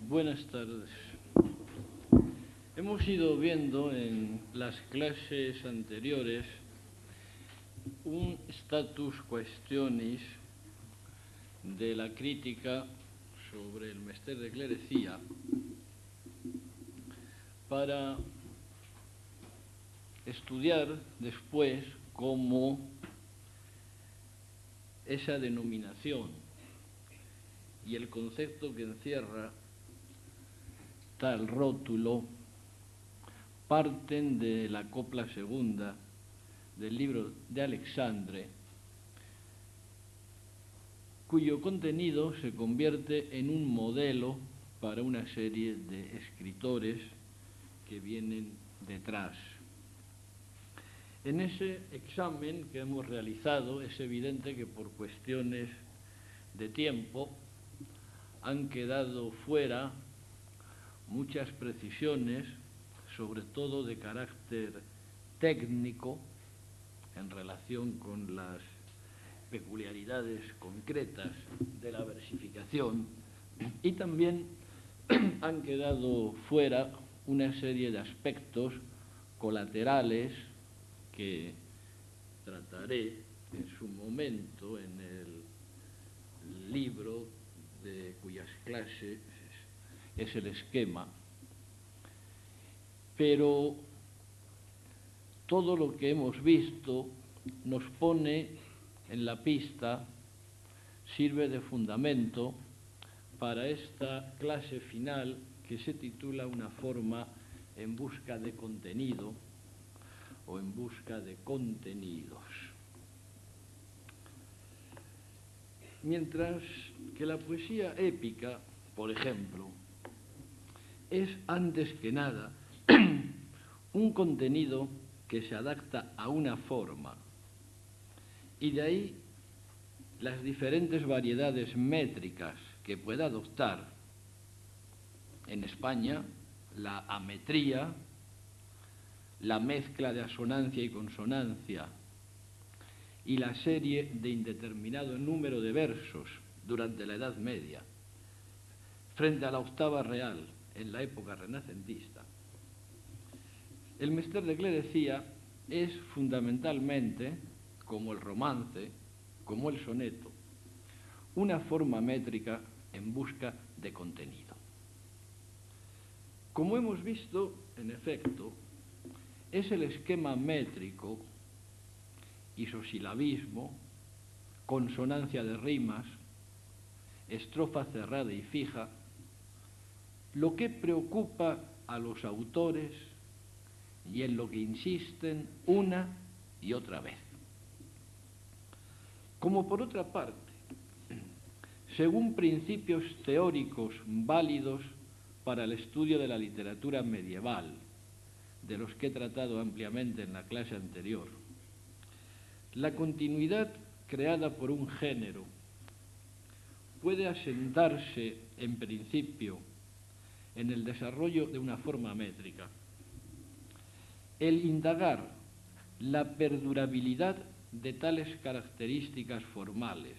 Buenas tardes. Hemos ido viendo en las clases anteriores un status questionis de la crítica sobre el Mester de Clerecía para estudiar después cómo esa denominación y el concepto que encierra tal rótulo parten de la copla segunda del libro de Alexandre, cuyo contenido se convierte en un modelo para una serie de escritores que vienen detrás. En ese examen que hemos realizado es evidente que por cuestiones de tiempo han quedado fuera muchas precisiones, sobre todo de carácter técnico, en relación con las peculiaridades concretas de la versificación, y también han quedado fuera una serie de aspectos colaterales que trataré en su momento en el libro de cuyas clases es el esquema, pero todo lo que hemos visto nos pone en la pista, sirve de fundamento para esta clase final que se titula Una forma en busca de contenido o en busca de contenidos. Mientras que la poesía épica, por ejemplo, es antes que nada un contenido que se adapta a una forma, y de ahí las diferentes variedades métricas que puede adoptar. En España, la ametría, la mezcla de asonancia y consonancia y la serie de indeterminado número de versos durante la Edad Media, frente a la octava real en la época renacentista. El Mester de Clerecía es fundamentalmente, como el romance, como el soneto, una forma métrica en busca de contenido. Como hemos visto, en efecto, es el esquema métrico, isosilabismo, consonancia de rimas, estrofa cerrada y fija, lo que preocupa a los autores y en lo que insisten una y otra vez. Como por otra parte, según principios teóricos válidos para el estudio de la literatura medieval, de los que he tratado ampliamente en la clase anterior, la continuidad creada por un género puede asentarse en principio en el desarrollo de una forma métrica. El indagar la perdurabilidad de tales características formales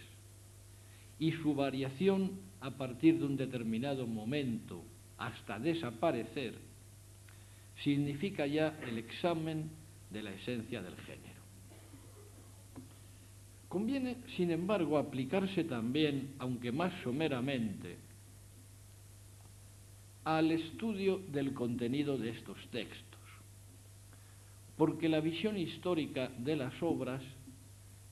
y su variación a partir de un determinado momento hasta desaparecer significa ya el examen de la esencia del género. Conviene, sin embargo, aplicarse también, aunque más someramente, al estudio del contenido de estos textos, porque la visión histórica de las obras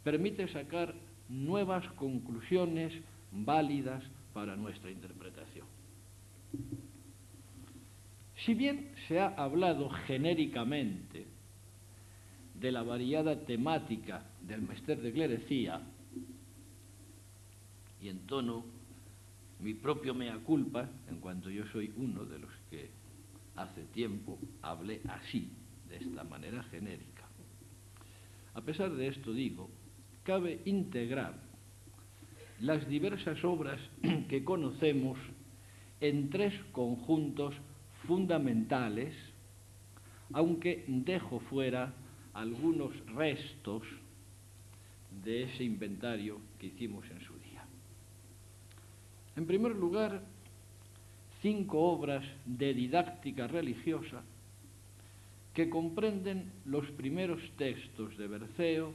permite sacar nuevas conclusiones válidas para nuestra interpretación. Si bien se ha hablado genéricamente de la variada temática del Mester de Clerecía, y en tono mi propio mea culpa, en cuanto yo soy uno de los que hace tiempo hablé así, de esta manera genérica, a pesar de esto digo, cabe integrar las diversas obras que conocemos en tres conjuntos fundamentales, aunque dejo fuera algunos restos de ese inventario que hicimos en su día. En primer lugar, 5 obras de didáctica religiosa que comprenden los primeros textos de Berceo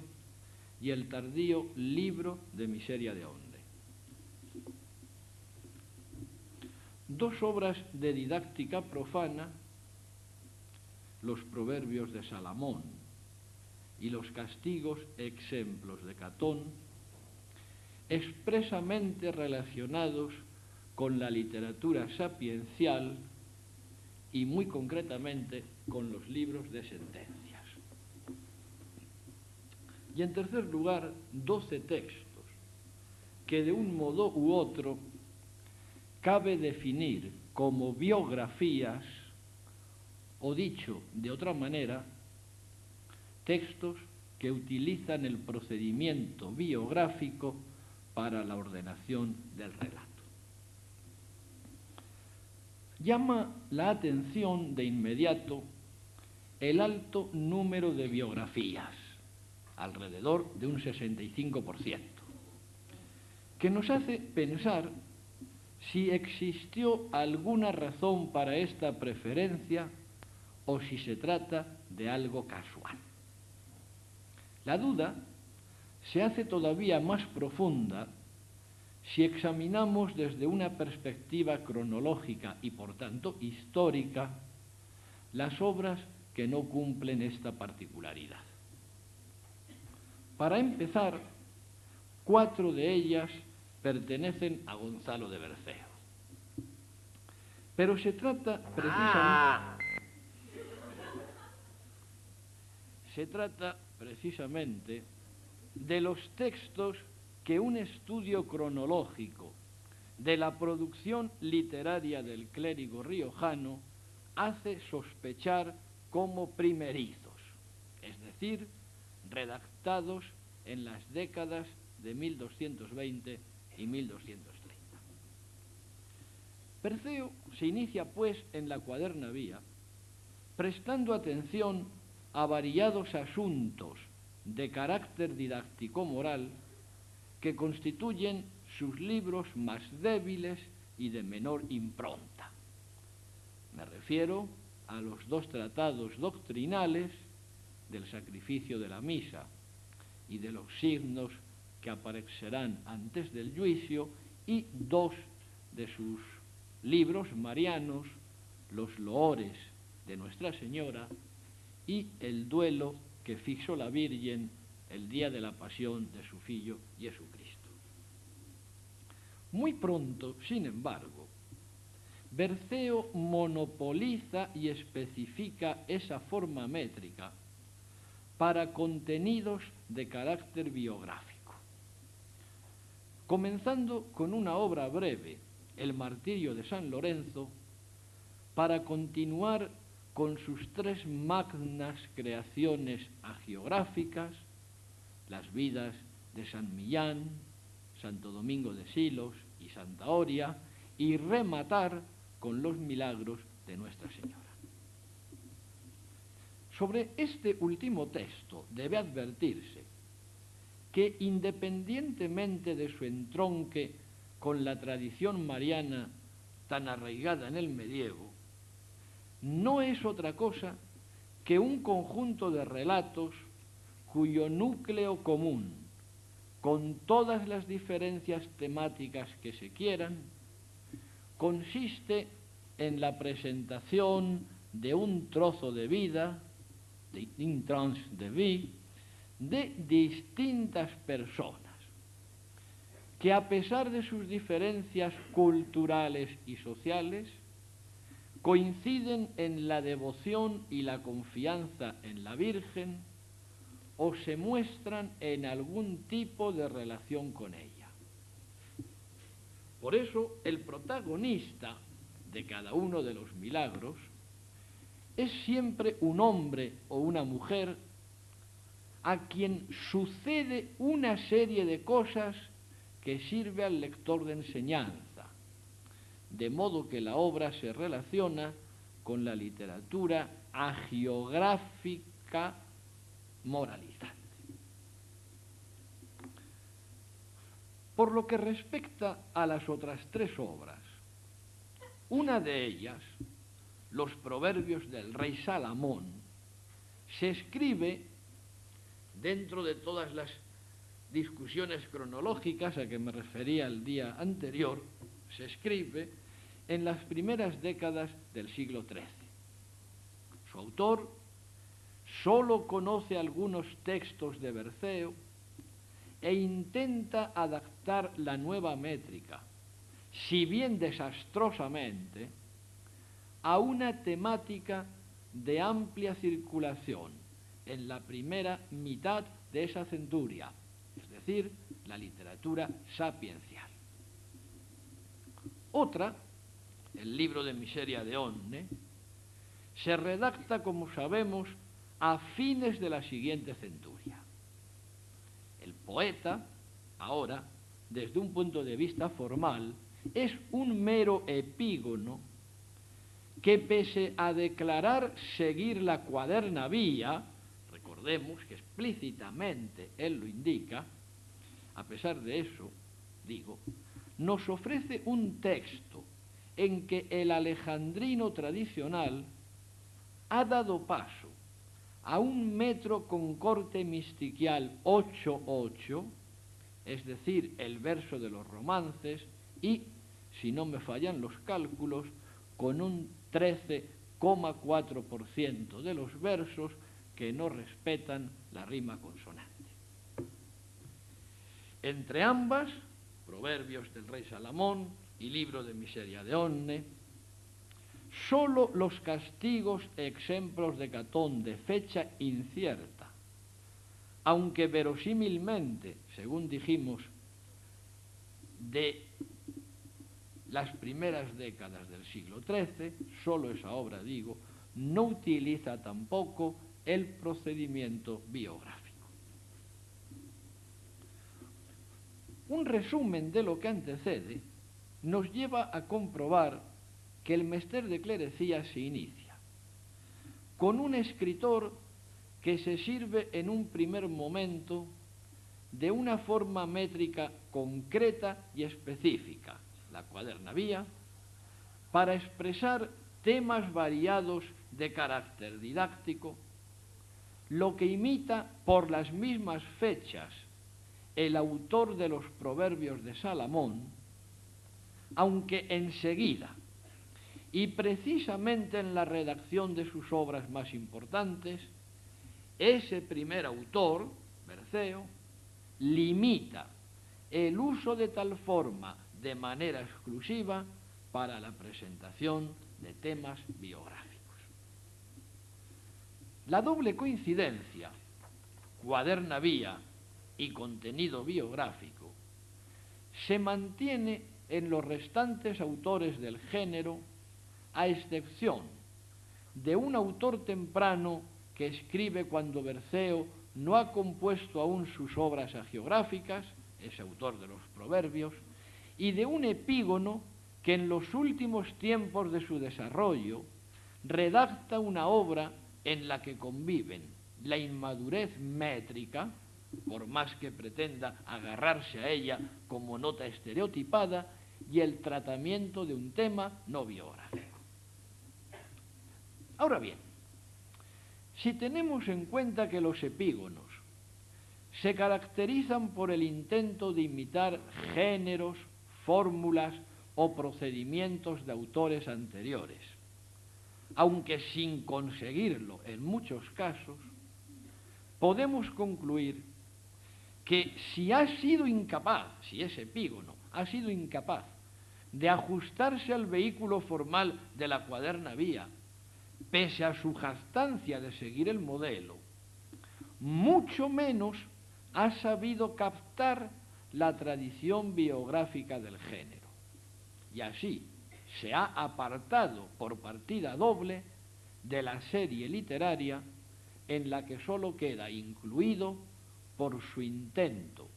y el tardío libro de Miseria de Onde. 2 obras de didáctica profana, los Proverbios de Salamón y los Castigos exemplos de Catón, expresamente relacionados con la literatura sapiencial y muy concretamente con los libros de sentencias. Y en tercer lugar, 12 textos que de un modo u otro cabe definir como biografías o, dicho de otra manera, textos que utilizan el procedimiento biográfico para la ordenación del relato. Llama la atención de inmediato el alto número de biografías, alrededor de un 65%, que nos hace pensar si existió alguna razón para esta preferencia o si se trata de algo casual. La duda se hace todavía más profunda si examinamos desde una perspectiva cronológica y, por tanto, histórica, las obras que no cumplen esta particularidad. Para empezar, 4 de ellas pertenecen a Gonzalo de Berceo. Pero se trata precisamente de los textos que un estudio cronológico de la producción literaria del clérigo riojano hace sospechar como primerizos, es decir, redactados en las décadas de 1220 y 1230. Berceo se inicia, pues, en la Cuaderna Vía, prestando atención a variados asuntos de carácter didáctico-moral que constituyen sus libros más débiles y de menor impronta. Me refiero a los 2 tratados doctrinales del sacrificio de la misa y de los signos que aparecerán antes del juicio, y 2 de sus libros marianos, los loores de Nuestra Señora y el duelo que fixó la Virgen el día de la pasión de su Fillo Jesucristo. Muy pronto, sin embargo, Berceo monopoliza y especifica esa forma métrica para contenidos de carácter biográfico, comenzando con una obra breve, El martirio de San Lorenzo, para continuar con sus 3 magnas creaciones hagiográficas, las vidas de San Millán, Santo Domingo de Silos y Santa Oria, y rematar con los milagros de Nuestra Señora. Sobre este último texto debe advertirse que, independientemente de su entronque con la tradición mariana tan arraigada en el medievo, no es otra cosa que un conjunto de relatos cuyo núcleo común, con todas las diferencias temáticas que se quieran, consiste en la presentación de un trozo de vida, de une tranche de vie, de distintas personas, que a pesar de sus diferencias culturales y sociales, coinciden en la devoción y la confianza en la Virgen, o se muestran en algún tipo de relación con ella. Por eso, el protagonista de cada uno de los milagros es siempre un hombre o una mujer a quien sucede una serie de cosas que sirve al lector de enseñanza, de modo que la obra se relaciona con la literatura hagiográfica moralizante. Por lo que respecta a las otras 3 obras, Una de ellas, los Proverbios del rey Salomón, se escribe dentro de todas las discusiones cronológicas a que me refería el día anterior, se escribe en las primeras décadas del siglo XIII. Su autor solo conoce algunos textos de Berceo e intenta adaptar la nueva métrica, si bien desastrosamente, a una temática de amplia circulación en la primera mitad de esa centuria, es decir, la literatura sapiencial. Otra, el libro de Miseria de Onne, se redacta, como sabemos, a fines de la siguiente centuria. El poeta, ahora, desde un punto de vista formal, es un mero epígono que, pese a declarar seguir la cuaderna vía, recordemos que explícitamente él lo indica, a pesar de eso, digo, nos ofrece un texto en que el alejandrino tradicional ha dado paso a un metro con corte mistiquial 8-8, es decir, el verso de los romances, y, si no me fallan los cálculos, con un 13,4% de los versos que no respetan la rima consonante. Entre ambas, Proverbios del rey Salomón y Libro de Miseria de Onne, sólo los castigos exemplos de Catón de fecha incierta, aunque verosímilmente, según dijimos, de las primeras décadas del siglo XIII, solo esa obra, digo, no utiliza tampoco el procedimiento biográfico. Un resumen de lo que antecede nos lleva a comprobar que el mester de clerecía se inicia con un escritor que se sirve en un primer momento de una forma métrica concreta y específica, la cuaderna vía, para expresar temas variados de carácter didáctico, lo que imita por las mismas fechas el autor de los Proverbios de Salomón, aunque enseguida, y precisamente en la redacción de sus obras más importantes, ese primer autor, Berceo, limita el uso de tal forma de manera exclusiva para la presentación de temas biográficos. La doble coincidencia, cuaderna vía y contenido biográfico, se mantiene en los restantes autores del género, a excepción de un autor temprano que escribe cuando Berceo no ha compuesto aún sus obras hagiográficas, ese autor de los Proverbios, y de un epígono que en los últimos tiempos de su desarrollo redacta una obra en la que conviven la inmadurez métrica, por más que pretenda agarrarse a ella como nota estereotipada, y el tratamiento de un tema no biográfico. Ahora bien, si tenemos en cuenta que los epígonos se caracterizan por el intento de imitar géneros, fórmulas o procedimientos de autores anteriores, aunque sin conseguirlo en muchos casos, podemos concluir que si ese epígono ha sido incapaz de ajustarse al vehículo formal de la cuaderna vía, pese a su jactancia de seguir el modelo, mucho menos ha sabido captar la tradición biográfica del género. Y así se ha apartado por partida doble de la serie literaria en la que sólo queda incluido por su intento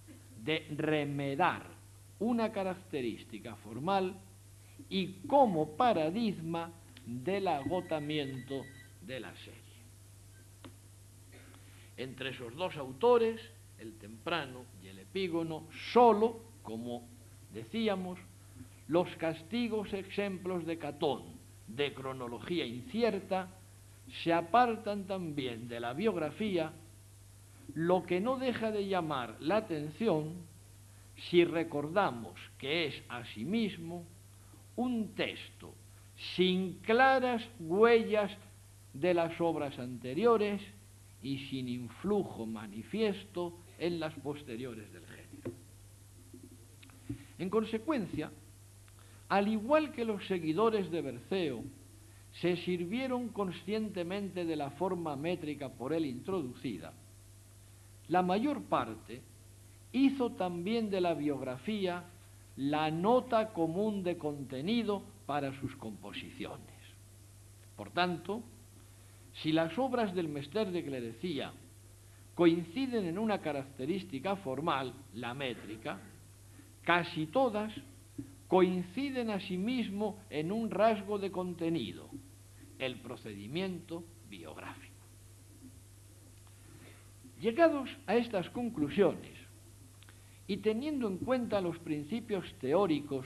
de remedar una característica formal y como paradigma del agotamiento de la serie. Entre esos dos autores, el temprano y el epígono, solo, como decíamos, los castigos ejemplos de Catón, de cronología incierta, se apartan también de la biografía, lo que no deja de llamar la atención si recordamos que es asimismo un texto sin claras huellas de las obras anteriores y sin influjo manifiesto en las posteriores del género. En consecuencia, al igual que los seguidores de Berceo se sirvieron conscientemente de la forma métrica por él introducida, la mayor parte hizo también de la biografía la nota común de contenido para sus composiciones. Por tanto, si las obras del Mester de Clerecía coinciden en una característica formal, la métrica, casi todas coinciden asimismo en un rasgo de contenido, el procedimiento biográfico. Llegados a estas conclusiones, y teniendo en cuenta los principios teóricos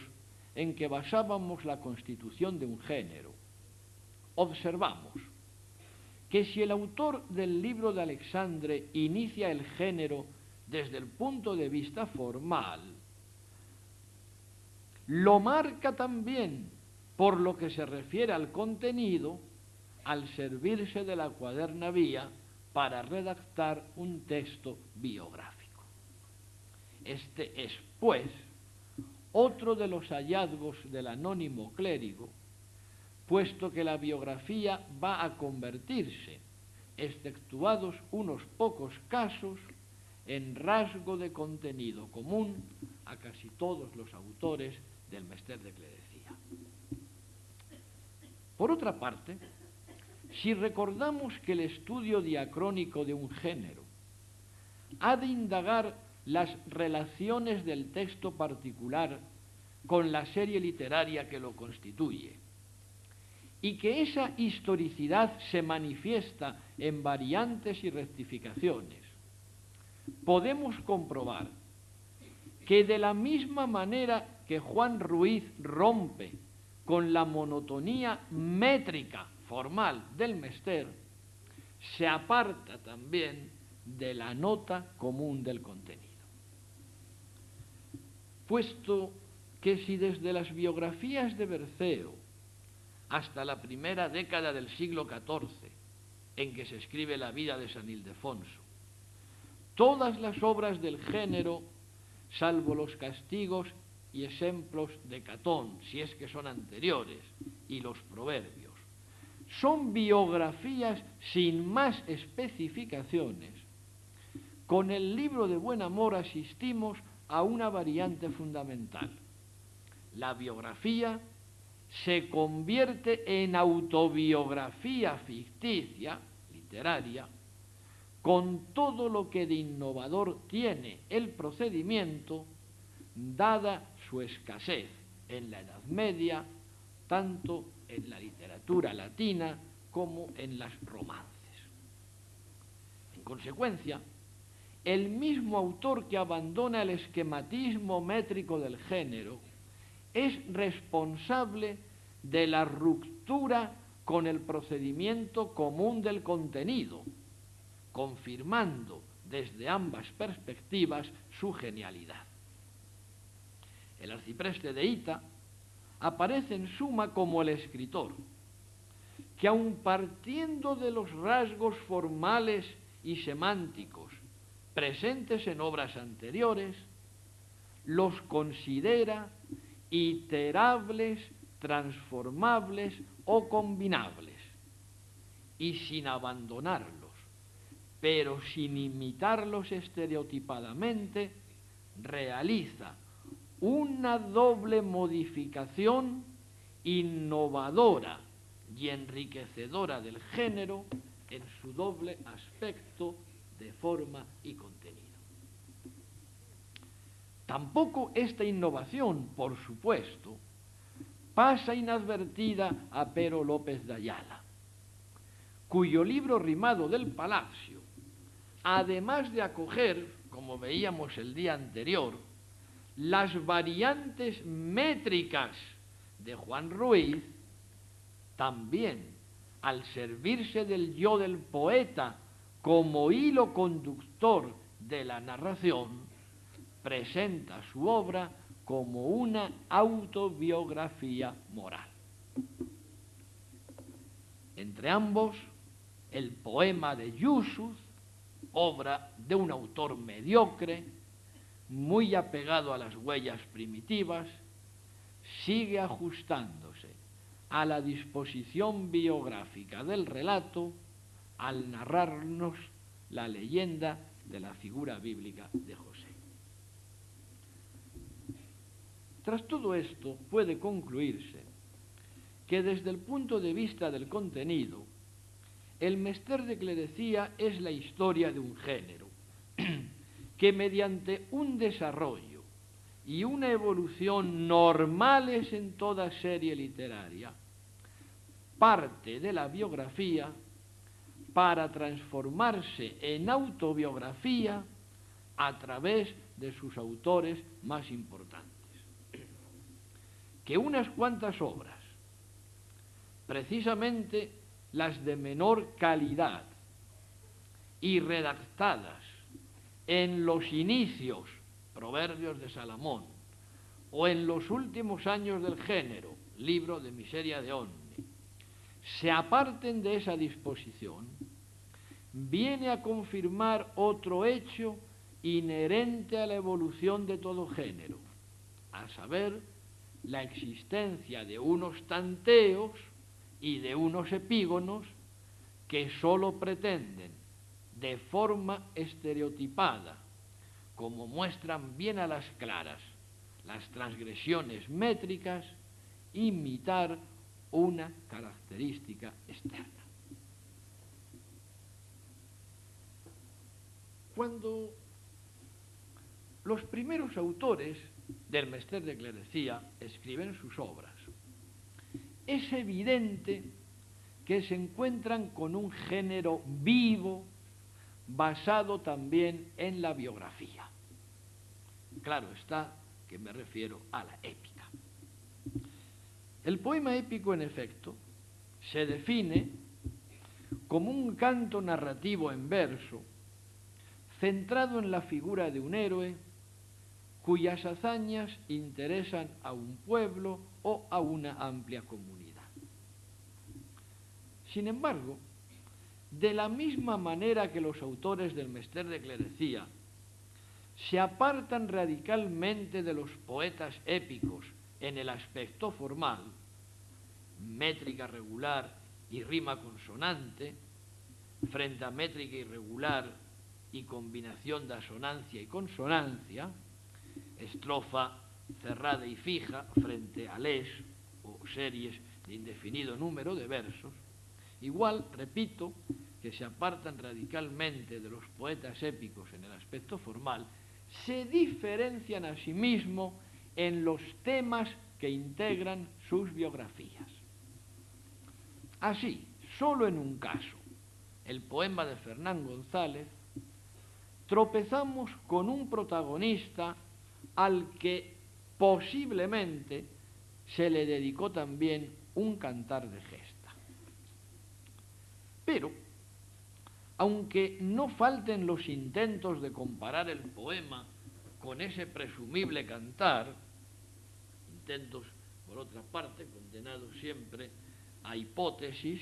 en que basábamos la constitución de un género, observamos que si el autor del libro de Alexandre inicia el género desde el punto de vista formal, lo marca también por lo que se refiere al contenido al servirse de la cuaderna vía para redactar un texto biográfico. Este es, pues, otro de los hallazgos del anónimo clérigo, puesto que la biografía va a convertirse, exceptuados unos pocos casos, en rasgo de contenido común a casi todos los autores del Mester de Clerecía. Por otra parte, si recordamos que el estudio diacrónico de un género ha de indagar las relaciones del texto particular con la serie literaria que lo constituye, y que esa historicidad se manifiesta en variantes y rectificaciones, podemos comprobar que de la misma manera que Juan Ruiz rompe con la monotonía métrica formal del Mester, se aparta también de la nota común del contenido. Puesto que si desde las biografías de Berceo hasta la primera década del siglo XIV, en que se escribe la vida de San Ildefonso, todas las obras del género, salvo los castigos y ejemplos de Catón, si es que son anteriores, y los proverbios, son biografías sin más especificaciones, con el libro de Buen Amor asistimos a una variante fundamental. La biografía se convierte en autobiografía ficticia, literaria, con todo lo que de innovador tiene el procedimiento, dada su escasez en la Edad Media, tanto en la literatura latina como en las romances. En consecuencia, el mismo autor que abandona el esquematismo métrico del género es responsable de la ruptura con el procedimiento común del contenido, confirmando desde ambas perspectivas su genialidad. El arcipreste de Hita aparece en suma como el escritor, que aun partiendo de los rasgos formales y semánticos presentes en obras anteriores, los considera iterables, transformables o combinables, y sin abandonarlos, pero sin imitarlos estereotipadamente, realiza una doble modificación innovadora y enriquecedora del género en su doble aspecto de forma y contenido. Tampoco esta innovación, por supuesto, pasa inadvertida a Pero López de Ayala, cuyo libro rimado del Palacio, además de acoger, como veíamos el día anterior, las variantes métricas de Juan Ruiz, también al servirse del yo del poeta como hilo conductor de la narración, presenta su obra como una autobiografía moral. Entre ambos, el poema de Yusuf, obra de un autor mediocre, muy apegado a las huellas primitivas, sigue ajustándose a la disposición biográfica del relato al narrarnos la leyenda de la figura bíblica de José. Tras todo esto, puede concluirse que desde el punto de vista del contenido, el Mester de Clerecía es la historia de un género que mediante un desarrollo y una evolución normales en toda serie literaria, parte de la biografía para transformarse en autobiografía a través de sus autores más importantes. Que unas cuantas obras, precisamente las de menor calidad y redactadas en los inicios, Proverbios de Salomón, o en los últimos años del género, Libro de Miseria de Onne, se aparten de esa disposición, viene a confirmar otro hecho inherente a la evolución de todo género, a saber, la existencia de unos tanteos y de unos epígonos que sólo pretenden, de forma estereotipada, como muestran bien a las claras las transgresiones métricas, imitar una característica externa. Cuando los primeros autores del Mester de Clerecía escriben sus obras, es evidente que se encuentran con un género vivo, basado también en la biografía. Claro está que me refiero a la épica. El poema épico, en efecto, se define como un canto narrativo en verso, centrado en la figura de un héroe cuyas hazañas interesan a un pueblo o a una amplia comunidad. Sin embargo, de la misma manera que los autores del Mester de Clerecía se apartan radicalmente de los poetas épicos en el aspecto formal, métrica regular y rima consonante, frente a métrica irregular y combinación de asonancia y consonancia, estrofa cerrada y fija frente a les o series de indefinido número de versos, igual, repito, que se apartan radicalmente de los poetas épicos en el aspecto formal, se diferencian a sí mismos en los temas que integran sus biografías. Así, solo en un caso, el poema de Fernán González, tropezamos con un protagonista al que posiblemente se le dedicó también un cantar de gesta. Pero, aunque no falten los intentos de comparar el poema con ese presumible cantar, intentos, por otra parte, condenados siempre a hipótesis,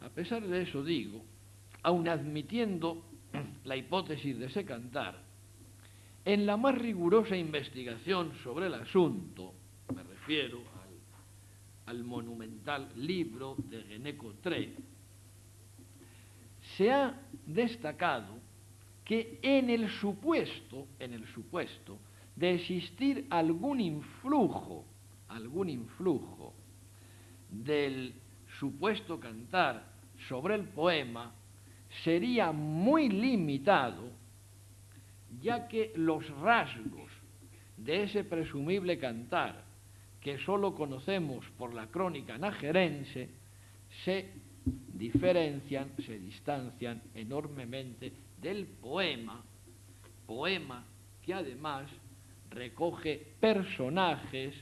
a pesar de eso digo, aun admitiendo la hipótesis de ese cantar, en la más rigurosa investigación sobre el asunto, me refiero al monumental libro de René Cotré, se ha destacado que en el supuesto de existir algún influjo del supuesto cantar sobre el poema, sería muy limitado, ya que los rasgos de ese presumible cantar, que sólo conocemos por la crónica najerense, se diferencian, se distancian enormemente del poema que además recoge personajes,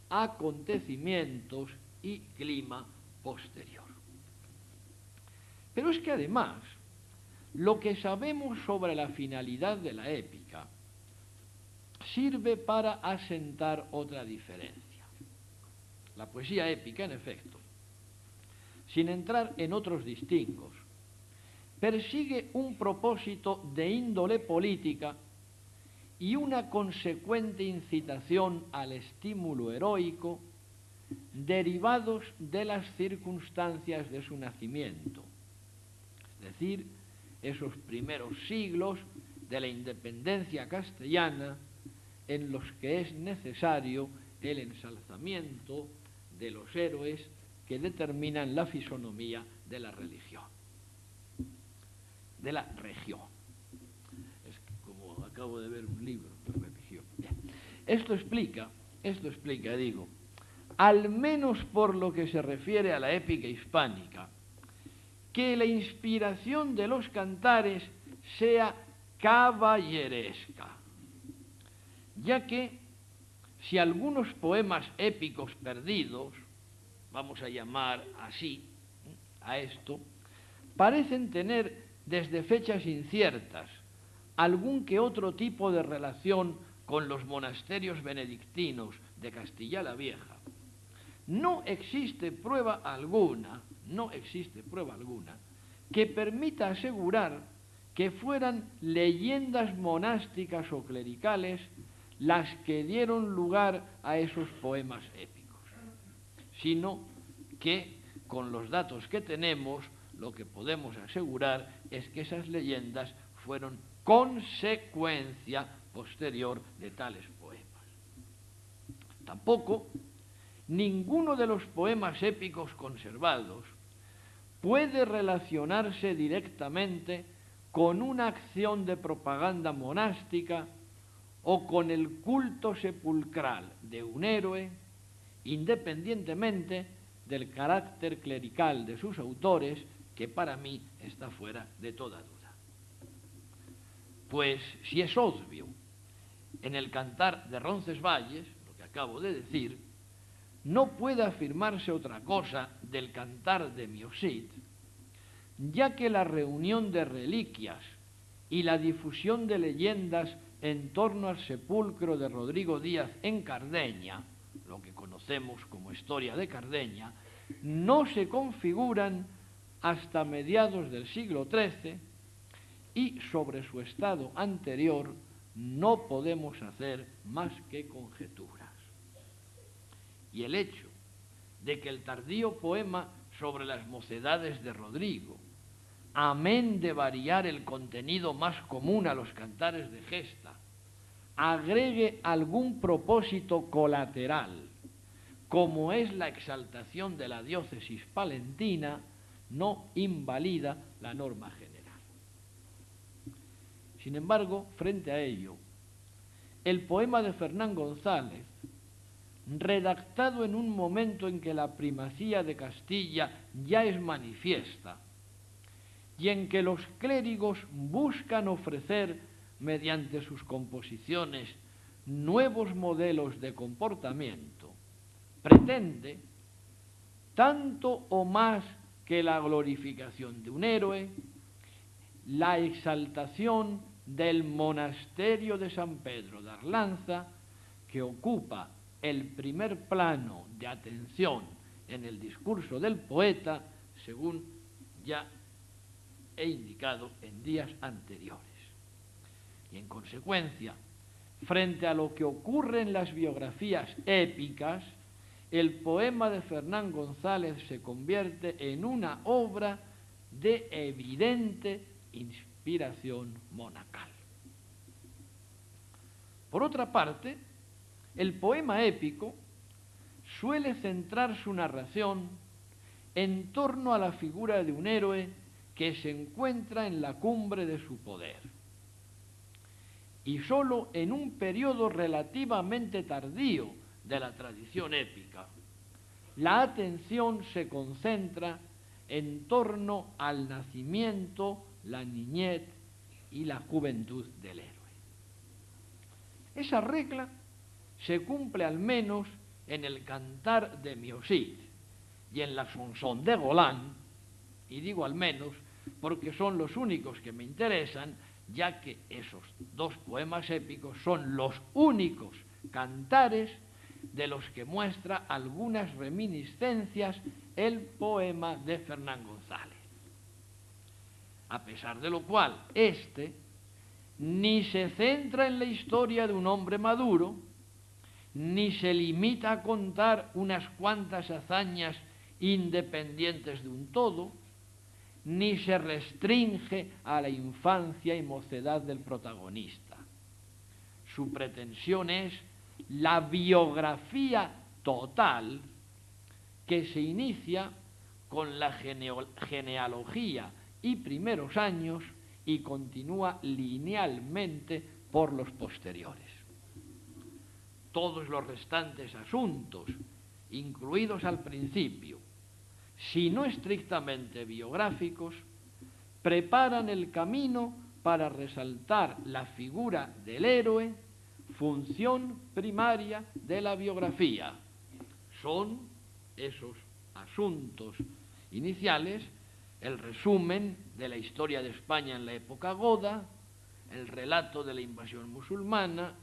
acontecimientos y clima posterior. Pero es que además, lo que sabemos sobre la finalidad de la épica sirve para asentar otra diferencia. La poesía épica, en efecto, sin entrar en otros distingos, persigue un propósito de índole política y una consecuente incitación al estímulo heroico derivados de las circunstancias de su nacimiento, es decir, esos primeros siglos de la independencia castellana en los que es necesario el ensalzamiento de los héroes que determinan la fisonomía de la religión, de la región. Es que como acabo de ver un libro de religión. Bien. Esto explica, digo, al menos por lo que se refiere a la épica hispánica, que la inspiración de los cantares sea caballeresca, ya que si algunos poemas épicos perdidos, vamos a llamar así a esto, parecen tener desde fechas inciertas algún que otro tipo de relación con los monasterios benedictinos de Castilla la Vieja, no existe prueba alguna que permita asegurar que fueran leyendas monásticas o clericales las que dieron lugar a esos poemas épicos, sino que con los datos que tenemos lo que podemos asegurar es que esas leyendas fueron consecuencia posterior de tales poemas. Tampoco ninguno de los poemas épicos conservados puede relacionarse directamente con una acción de propaganda monástica o con el culto sepulcral de un héroe, independientemente del carácter clerical de sus autores, que para mí está fuera de toda duda. Pues si es obvio, en el cantar de Roncesvalles, lo que acabo de decir, no puede afirmarse otra cosa del cantar de Miosit, ya que la reunión de reliquias y la difusión de leyendas en torno al sepulcro de Rodrigo Díaz en Cardeña, lo que conocemos como historia de Cardeña, no se configuran hasta mediados del siglo XIII y sobre su estado anterior no podemos hacer más que conjeturas. Y el hecho de que el tardío poema sobre las mocedades de Rodrigo, amén de variar el contenido más común a los cantares de gesta, agregue algún propósito colateral, como es la exaltación de la diócesis palentina, no invalida la norma general. Sin embargo, frente a ello, el poema de Fernán González, redactado en un momento en que la primacía de Castilla ya es manifiesta y en que los clérigos buscan ofrecer, mediante sus composiciones, nuevos modelos de comportamiento, pretende, tanto o más que la glorificación de un héroe, la exaltación del monasterio de San Pedro de Arlanza, que ocupa el primer plano de atención en el discurso del poeta, según ya he indicado en días anteriores. Y en consecuencia, frente a lo que ocurre en las biografías épicas, el poema de Fernán González se convierte en una obra de evidente inspiración monacal. Por otra parte, el poema épico suele centrar su narración en torno a la figura de un héroe que se encuentra en la cumbre de su poder. Y sólo en un periodo relativamente tardío de la tradición épica, la atención se concentra en torno al nacimiento, la niñez y la juventud del héroe. Esa regla se cumple al menos en el Cantar de Miosit y en la Chanson de Roland, y digo al menos porque son los únicos que me interesan, ya que esos dos poemas épicos son los únicos cantares de los que muestra algunas reminiscencias el poema de Fernán González. A pesar de lo cual, este ni se centra en la historia de un hombre maduro, ni se limita a contar unas cuantas hazañas independientes de un todo, ni se restringe a la infancia y mocedad del protagonista. Su pretensión es la biografía total que se inicia con la genealogía y primeros años y continúa linealmente por los posteriores. Todos los restantes asuntos, incluidos al principio, si no estrictamente biográficos, preparan el camino para resaltar la figura del héroe, función primaria de la biografía. Son esos asuntos iniciales el resumen de la historia de España en la época goda, el relato de la invasión musulmana,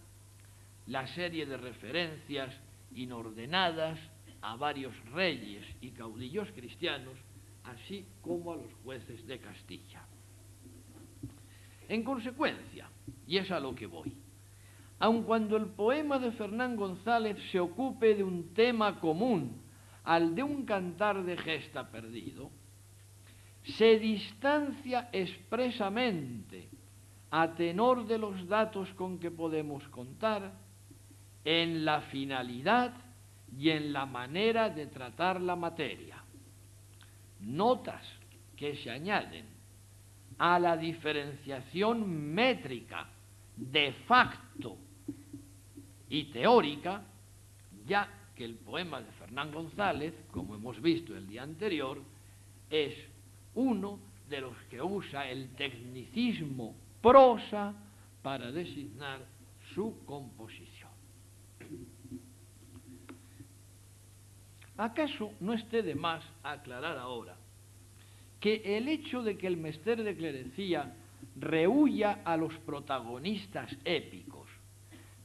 la serie de referencias inordenadas a varios reyes y caudillos cristianos, así como a los jueces de Castilla. En consecuencia, y es a lo que voy, aun cuando el poema de Fernán González se ocupe de un tema común al de un cantar de gesta perdido, se distancia expresamente, a tenor de los datos con que podemos contar, en la finalidad y en la manera de tratar la materia. Notas que se añaden a la diferenciación métrica de facto y teórica, ya que el poema de Fernán González, como hemos visto el día anterior, es uno de los que usa el tecnicismo prosa para designar su composición. ¿Acaso no esté de más aclarar ahora que el hecho de que el Mester de Clerecía rehúya a los protagonistas épicos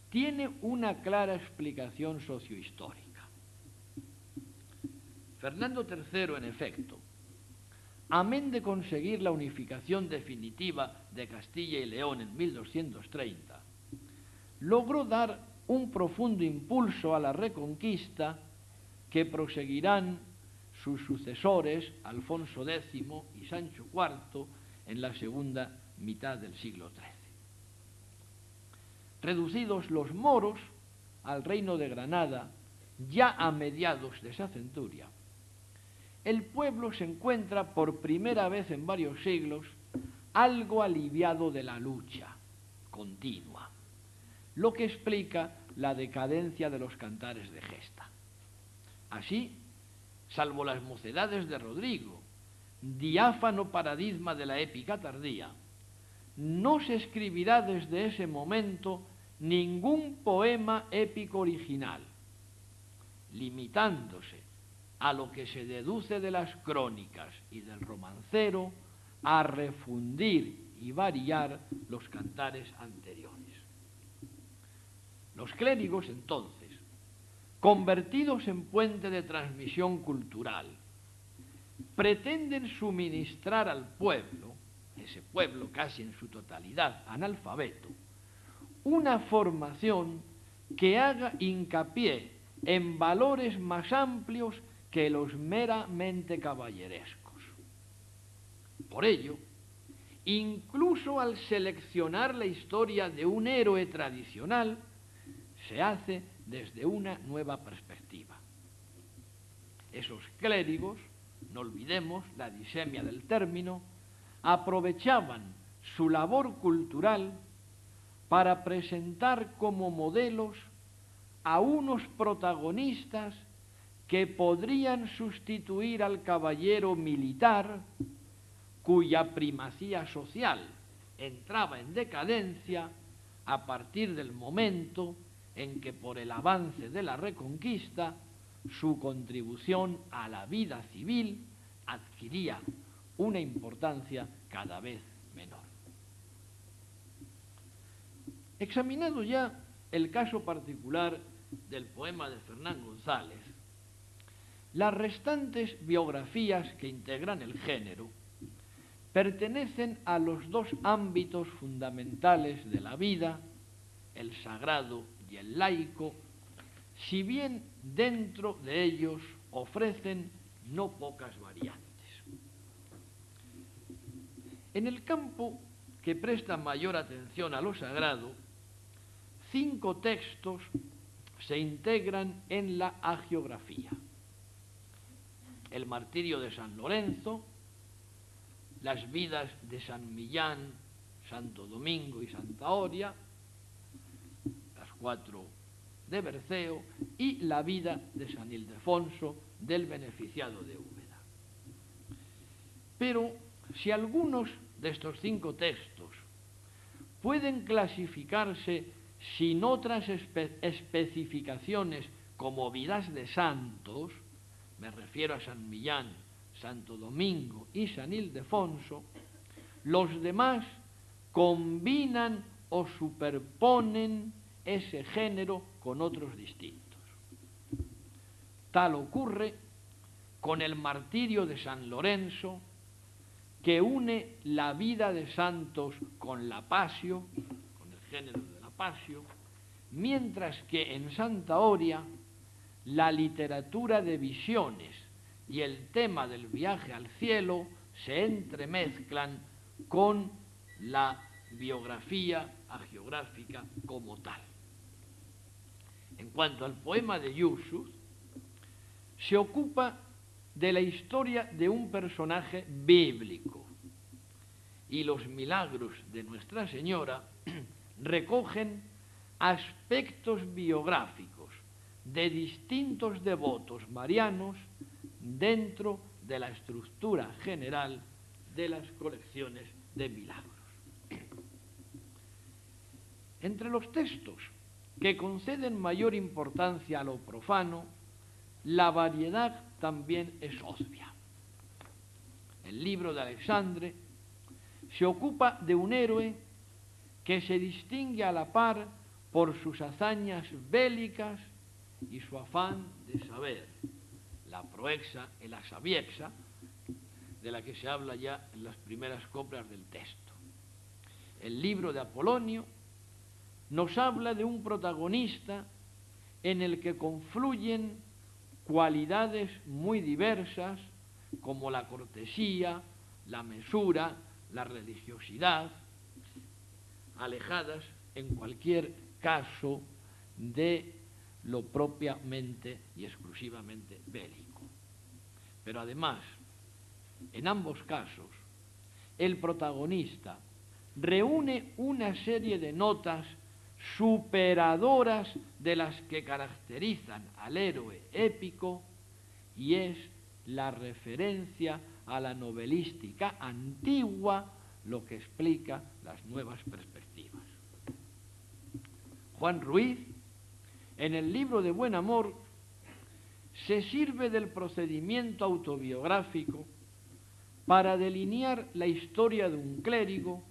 tiene una clara explicación sociohistórica? Fernando III, en efecto, amén de conseguir la unificación definitiva de Castilla y León en 1230, logró dar un profundo impulso a la reconquista que proseguirán sus sucesores, Alfonso X y Sancho IV, en la segunda mitad del siglo XIII. Reducidos los moros al reino de Granada, ya a mediados de esa centuria, el pueblo se encuentra por primera vez en varios siglos algo aliviado de la lucha continua, lo que explica la decadencia de los cantares de gesta. Así, salvo las mocedades de Rodrigo, diáfano paradigma de la épica tardía, no se escribirá desde ese momento ningún poema épico original, limitándose a lo que se deduce de las crónicas y del romancero a refundir y variar los cantares anteriores. Los clérigos, entonces, convertidos en puente de transmisión cultural, pretenden suministrar al pueblo, ese pueblo casi en su totalidad analfabeto, una formación que haga hincapié en valores más amplios que los meramente caballerescos. Por ello, incluso al seleccionar la historia de un héroe tradicional, se hace desde una nueva perspectiva. Esos clérigos, no olvidemos la disemia del término, aprovechaban su labor cultural para presentar como modelos a unos protagonistas que podrían sustituir al caballero militar, cuya primacía social entraba en decadencia, a partir del momento en que por el avance de la Reconquista su contribución a la vida civil adquiría una importancia cada vez menor. Examinado ya el caso particular del poema de Fernán González, las restantes biografías que integran el género pertenecen a los dos ámbitos fundamentales de la vida, el sagrado y el laico, si bien dentro de ellos ofrecen no pocas variantes. En el campo que presta mayor atención a lo sagrado, 5 textos se integran en la hagiografía: el martirio de San Lorenzo, las vidas de San Millán, Santo Domingo y Santa Oria, las 4 de Berceo, y la vida de San Ildefonso, del beneficiado de Úbeda. Pero si algunos de estos 5 textos pueden clasificarse sin otras especificaciones como vidas de santos, me refiero a San Millán, Santo Domingo y San Ildefonso, los demás combinan o superponen ese género con otros distintos. Tal ocurre con el martirio de San Lorenzo, que une la vida de santos con la pasio, con el género de la pasio, mientras que en Santa Oria la literatura de visiones y el tema del viaje al cielo se entremezclan con la biografía hagiográfica como tal. En cuanto al poema de Yusuf, se ocupa de la historia de un personaje bíblico, y los milagros de Nuestra Señora recogen aspectos biográficos de distintos devotos marianos dentro de la estructura general de las colecciones de milagros. Entre los textos que conceden mayor importancia a lo profano, la variedad también es obvia. El libro de Alexandre se ocupa de un héroe que se distingue a la par por sus hazañas bélicas y su afán de saber, la proexa y la sabiexia, de la que se habla ya en las primeras coplas del texto. El libro de Apolonio nos habla de un protagonista en el que confluyen cualidades muy diversas como la cortesía, la mesura, la religiosidad, alejadas en cualquier caso de lo propiamente y exclusivamente bélico. Pero además, en ambos casos, el protagonista reúne una serie de notas superadoras de las que caracterizan al héroe épico, y es la referencia a la novelística antigua lo que explica las nuevas perspectivas. Juan Ruiz, en el libro de Buen Amor, se sirve del procedimiento autobiográfico para delinear la historia de un clérigo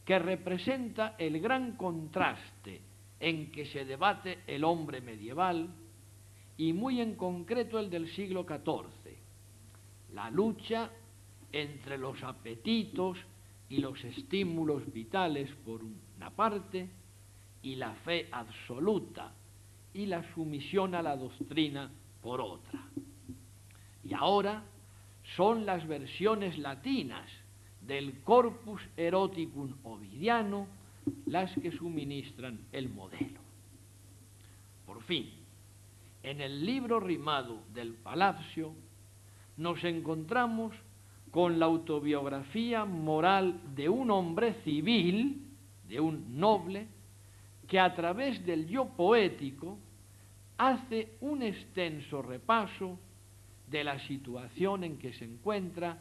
que representa el gran contraste en que se debate el hombre medieval y muy en concreto el del siglo XIV, la lucha entre los apetitos y los estímulos vitales por una parte y la fe absoluta y la sumisión a la doctrina por otra. Y ahora son las versiones latinas del corpus eroticum ovidiano las que suministran el modelo. Por fin, en el libro rimado del Palacio nos encontramos con la autobiografía moral de un hombre civil, de un noble, que a través del yo poético hace un extenso repaso de la situación en que se encuentra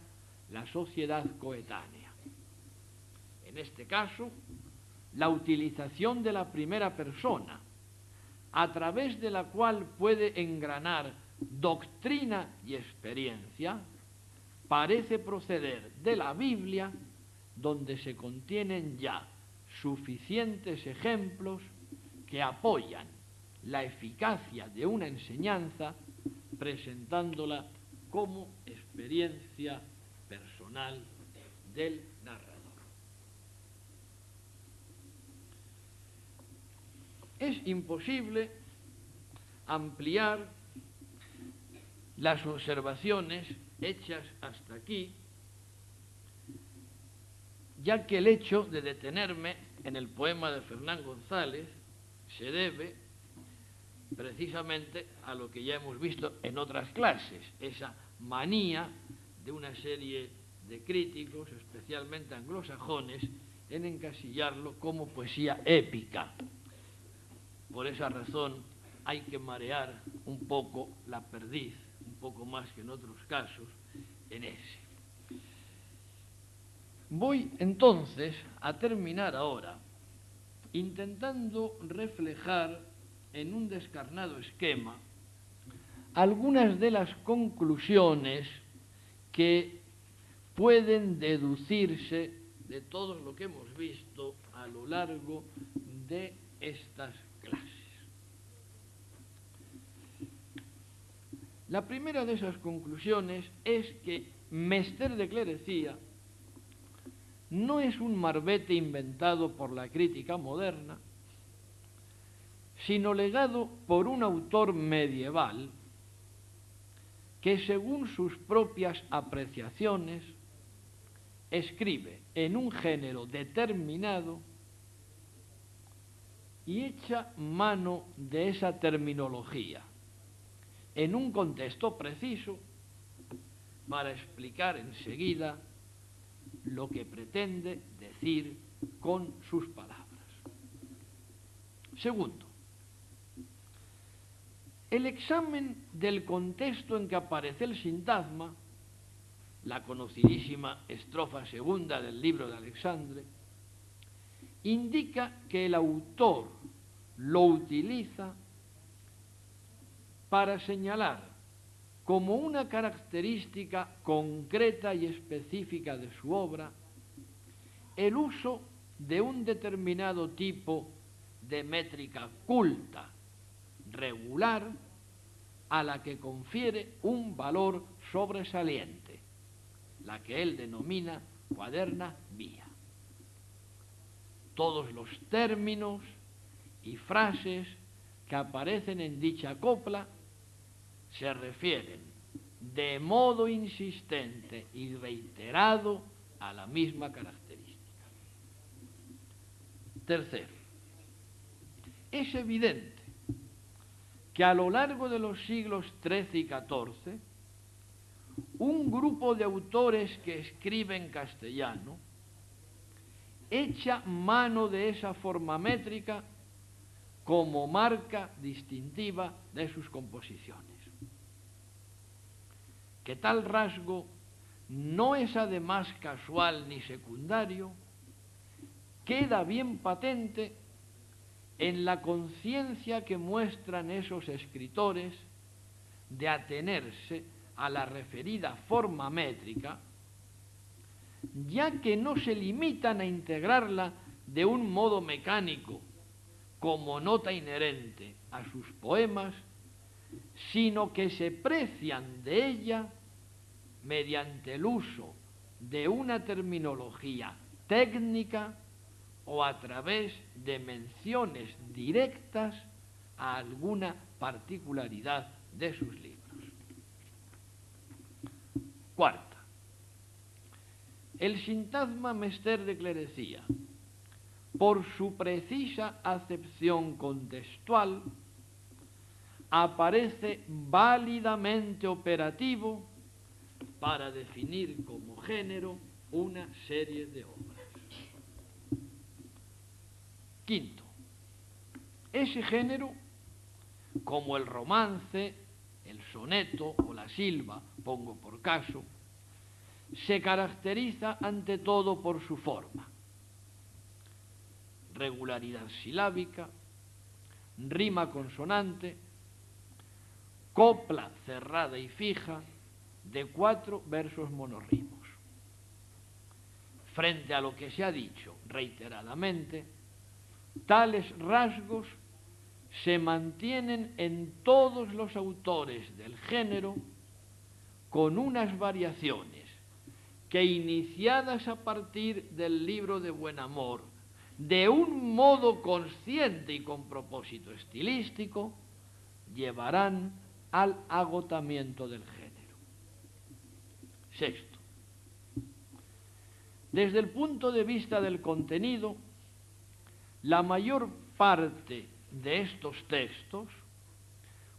la sociedad coetánea. En este caso, la utilización de la primera persona, a través de la cual puede engranar doctrina y experiencia, parece proceder de la Biblia, donde se contienen ya suficientes ejemplos que apoyan la eficacia de una enseñanza, presentándola como experiencia personal del narrador. Es imposible ampliar las observaciones hechas hasta aquí, ya que el hecho de detenerme en el poema de Fernán González se debe precisamente a lo que ya hemos visto en otras clases, esa manía de una serie de críticos, especialmente anglosajones, en encasillarlo como poesía épica. Por esa razón hay que marear un poco la perdiz, un poco más que en otros casos, en ese. Voy entonces a terminar ahora intentando reflejar en un descarnado esquema algunas de las conclusiones que pueden deducirse de todo lo que hemos visto a lo largo de estas clases. La primera de esas conclusiones es que Mester de Clerecía no es un marbete inventado por la crítica moderna, sino legado por un autor medieval que, según sus propias apreciaciones, escribe en un género determinado y echa mano de esa terminología en un contexto preciso para explicar enseguida lo que pretende decir con sus palabras. Segundo, el examen del contexto en que aparece el sintagma, la conocidísima estrofa segunda del libro de Alexandre, indica que el autor lo utiliza para señalar como una característica concreta y específica de su obra el uso de un determinado tipo de métrica culta, regular, a la que confiere un valor sobresaliente, la que él denomina cuaderna vía. Todos los términos y frases que aparecen en dicha copla se refieren de modo insistente y reiterado a la misma característica. Tercero, es evidente que a lo largo de los siglos XIII y XIV, un grupo de autores que escriben castellano echa mano de esa forma métrica como marca distintiva de sus composiciones. Que tal rasgo no es además casual ni secundario, queda bien patente en la conciencia que muestran esos escritores de atenerse a la referida forma métrica, ya que no se limitan a integrarla de un modo mecánico como nota inherente a sus poemas, sino que se precian de ella mediante el uso de una terminología técnica o a través de menciones directas a alguna particularidad de sus libros. Cuarta, el sintagma Mester de Clerecía, por su precisa acepción contextual, aparece válidamente operativo para definir como género una serie de obras. Quinto, ese género, como el romance, el soneto o la silva, pongo por caso, se caracteriza ante todo por su forma. regularidad silábica, rima consonante, copla cerrada y fija de 4 versos monorrimos. Frente a lo que se ha dicho reiteradamente, tales rasgos se mantienen en todos los autores del género con unas variaciones que, iniciadas a partir del libro de Buen Amor, de un modo consciente y con propósito estilístico, llevarán al agotamiento del género. Sexto, desde el punto de vista del contenido, la mayor parte de estos textos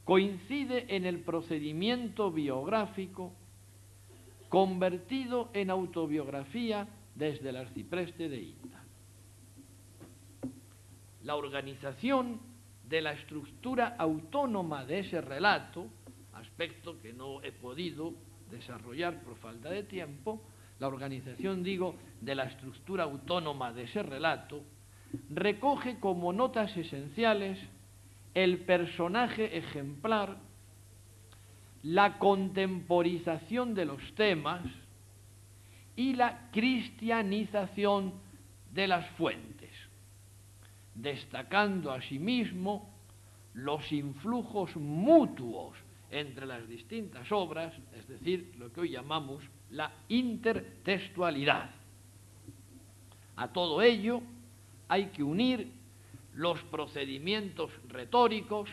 coincide en el procedimiento biográfico convertido en autobiografía desde el arcipreste de Hita. La organización de la estructura autónoma de ese relato, aspecto que no he podido desarrollar por falta de tiempo, la organización, digo, de la estructura autónoma de ese relato, recoge como notas esenciales el personaje ejemplar, la contemporización de los temas y la cristianización de las fuentes, destacando asimismo los influjos mutuos entre las distintas obras, es decir, lo que hoy llamamos la intertextualidad. A todo ello hay que unir los procedimientos retóricos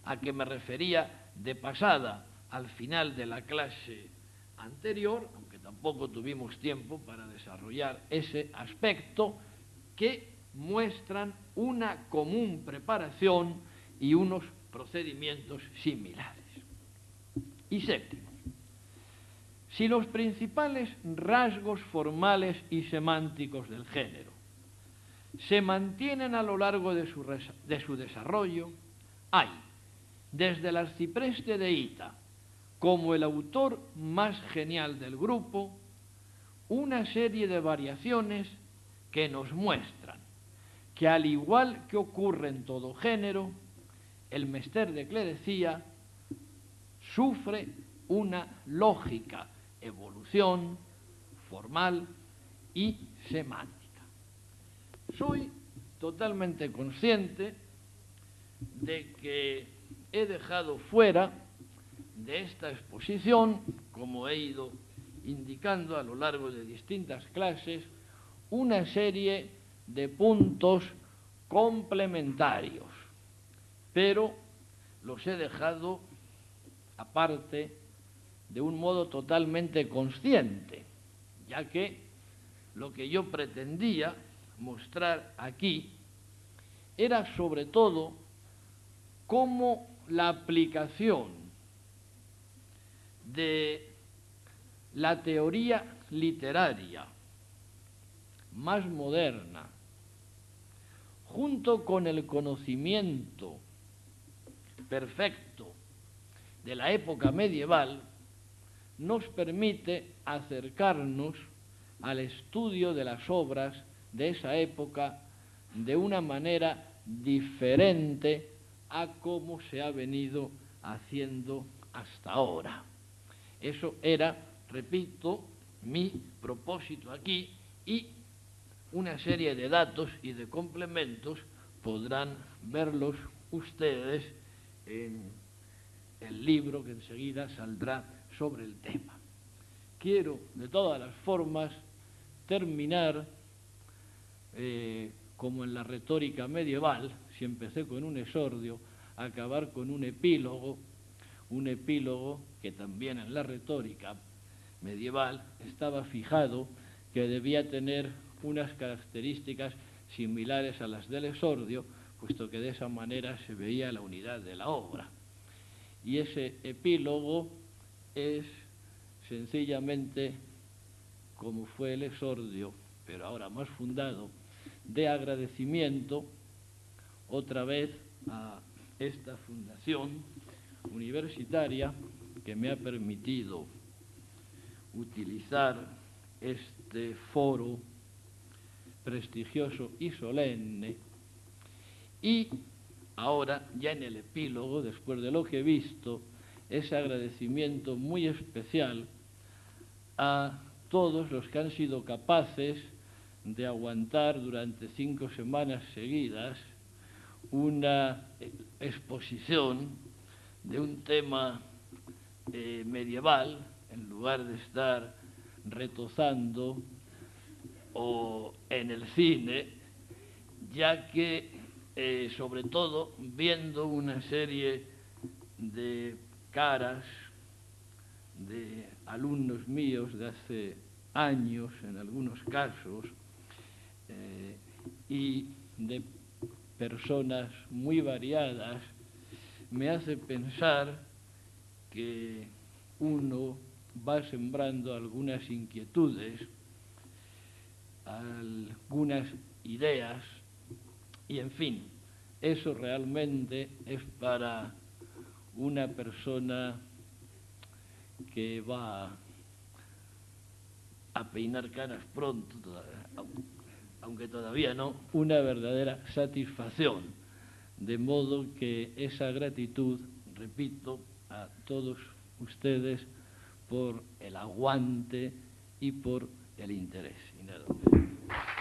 a que me refería de pasada al final de la clase anterior, aunque tampoco tuvimos tiempo para desarrollar ese aspecto, que muestran una común preparación y unos procedimientos similares. Y séptimo, si los principales rasgos formales y semánticos del género se mantienen a lo largo de su desarrollo, hay, desde el arcipreste de Hita, como el autor más genial del grupo, una serie de variaciones que nos muestran que, al igual que ocurre en todo género, el mester de clerecía sufre una lógica evolución formal y semántica. Soy totalmente consciente de que he dejado fuera de esta exposición, como he ido indicando a lo largo de distintas clases, una serie de puntos complementarios, pero los he dejado aparte de un modo totalmente consciente, ya que lo que yo pretendía mostrar aquí era sobre todo cómo la aplicación de la teoría literaria más moderna, junto con el conocimiento perfecto de la época medieval, nos permite acercarnos al estudio de las obras de esa época de una manera diferente a cómo se ha venido haciendo hasta ahora. Eso era, repito, mi propósito aquí, y una serie de datos y de complementos podrán verlos ustedes en el libro que enseguida saldrá sobre el tema. Quiero, de todas las formas, terminar como en la retórica medieval, si empecé con un exordio, acabar con un epílogo que también en la retórica medieval estaba fijado que debía tener unas características similares a las del exordio, puesto que de esa manera se veía la unidad de la obra. Y ese epílogo es sencillamente, como fue el exordio, pero ahora más fundado, de agradecimiento otra vez a esta fundación universitaria que me ha permitido utilizar este foro prestigioso y solemne. Y ahora, ya en el epílogo, después de lo que he visto, ese agradecimiento muy especial a todos los que han sido capaces de aguantar durante 5 semanas seguidas una exposición de un tema medieval, en lugar de estar retozando o en el cine, ya que sobre todo viendo una serie de caras de alumnos míos de hace años, en algunos casos, y de personas muy variadas, me hace pensar que uno va sembrando algunas inquietudes, algunas ideas, y en fin, eso realmente es para una persona que va a peinar canas pronto, aunque todavía no, una verdadera satisfacción. De modo que esa gratitud, repito, a todos ustedes por el aguante y por el interés. Y nada más.